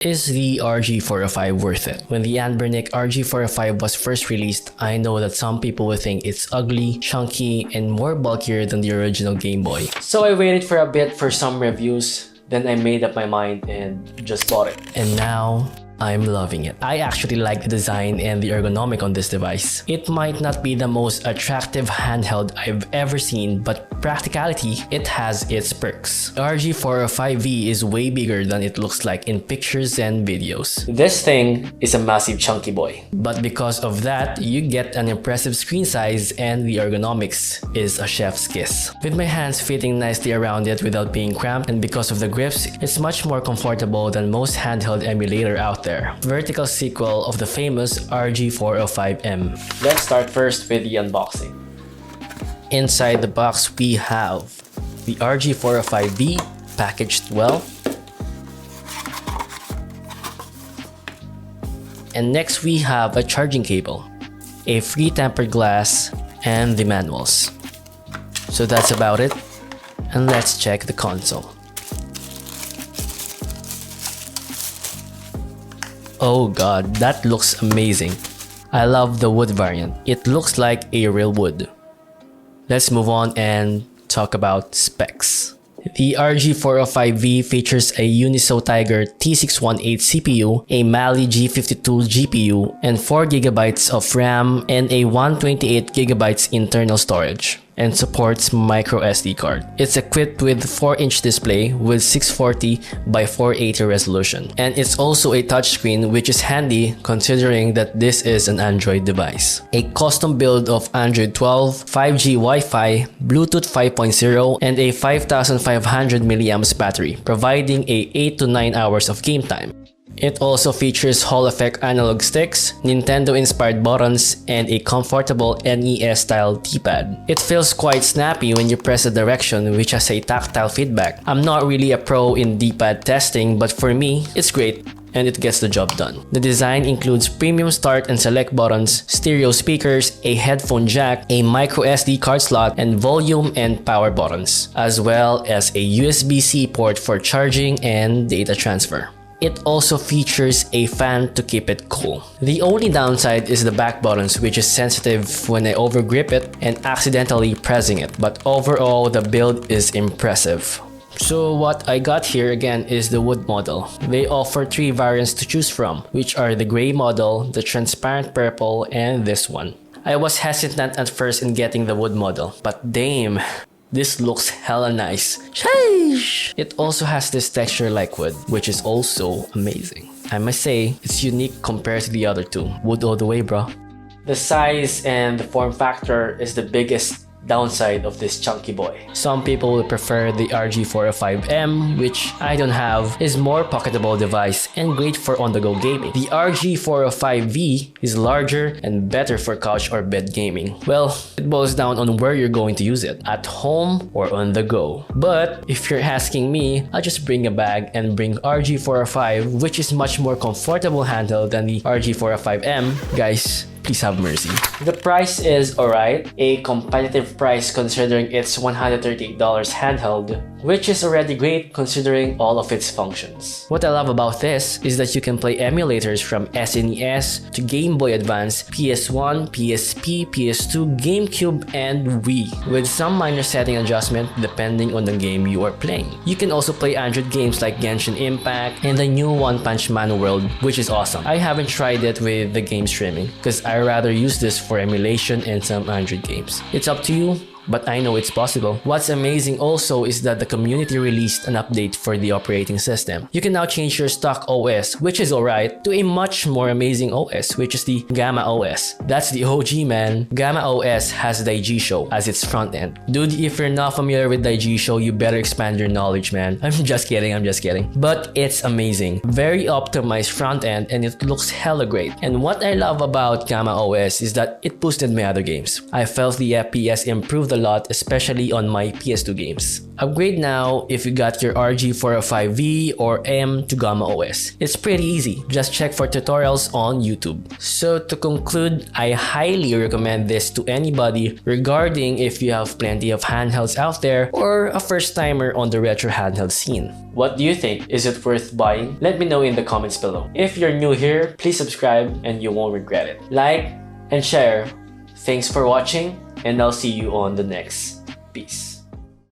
Is the RG405 worth it? When the Anbernic RG405 was first released, I know that some people would think it's ugly, chunky, and more bulkier than the original Game Boy. So I waited for a bit for some reviews, then I made up my mind and just bought it. And now, I'm loving it. I actually like the design and the ergonomic on this device. It might not be the most attractive handheld I've ever seen, but practicality, it has its perks. RG405V is way bigger than it looks like in pictures and videos. This thing is a massive chunky boy. But because of that, you get an impressive screen size and the ergonomics is a chef's kiss. With my hands fitting nicely around it without being cramped, and because of the grips, it's much more comfortable than most handheld emulator out there. Vertical sequel of the famous RG405M. Let's start first with the unboxing. Inside the box we have the RG405V packaged well. And next we have a charging cable, a free tempered glass, and the manuals. So that's about it, and let's check the console. Oh god, that looks amazing. I love the wood variant. It looks like a real wood. Let's move on and talk about specs. The RG405V features a Uniso Tiger T618 CPU, a Mali G52 GPU, and 4GB of RAM and a 128GB internal storage, and supports micro SD card. It's equipped with 4-inch display with 640 by 480 resolution, and it's also a touchscreen, which is handy considering that this is an Android device. A custom build of Android 12, 5G Wi-Fi, Bluetooth 5.0, and a 5500 mAh battery, providing a 8 to 9 hours of game time. It also features Hall effect analog sticks, Nintendo-inspired buttons, and a comfortable NES-style D-pad. It feels quite snappy when you press a direction, which has a tactile feedback. I'm not really a pro in D-pad testing, but for me, it's great, and it gets the job done. The design includes premium start and select buttons, stereo speakers, a headphone jack, a micro SD card slot, and volume and power buttons, as well as a USB-C port for charging and data transfer. It also features a fan to keep it cool. The only downside is the back buttons, which is sensitive when I overgrip it and accidentally pressing it, but overall the build is impressive. So what I got here again is the wood model. They offer 3 variants to choose from, which are the gray model, the transparent purple, and this one. I was hesitant at first in getting the wood model, but damn, this looks hella nice. Sheesh! It also has this texture like wood, which is also amazing. I must say, it's unique compared to the other two. Wood all the way, bro. The size and the form factor is the biggest downside of this chunky boy. Some people will prefer the RG405M, which I don't have, is more pocketable device and great for on-the-go gaming. The RG405V is larger and better for couch or bed gaming. Well, it boils down on where you're going to use it, at home or on the go. But if you're asking me, I'll just bring a bag and bring RG405, which is much more comfortable handheld than the RG405M. Guys, please have mercy. The price is alright, a competitive price considering it's $138 handheld, which is already great considering all of its functions. What I love about this is that you can play emulators from SNES to Game Boy Advance, PS1, PSP, PS2, GameCube, and Wii, with some minor setting adjustment depending on the game you are playing. You can also play Android games like Genshin Impact and the new One Punch Man world, which is awesome. I haven't tried it with the game streaming, because I rather use this for emulation and some Android games. It's up to you, but I know it's possible. What's amazing also is that the community released an update for the operating system. You can now change your stock OS, which is alright, to a much more amazing OS, which is the Gamma OS. That's the OG, man. Gamma OS has Daigisho as its front end. Dude, if you're not familiar with Daigisho, you better expand your knowledge, man. I'm just kidding. But it's amazing. Very optimized front end, and it looks hella great. And what I love about Gamma OS is that it boosted my other games. I felt the FPS improved a a lot, especially on my PS2 games. Upgrade now if you got your RG405V or M to Gamma OS. It's pretty easy, just check for tutorials on YouTube. So to conclude, I highly recommend this to anybody regarding if you have plenty of handhelds out there or a first timer on the retro handheld scene. What do you think? Is it worth buying? Let me know in the comments below. If you're new here, please subscribe and you won't regret it. Like and share. Thanks for watching, and I'll see you on the next piece.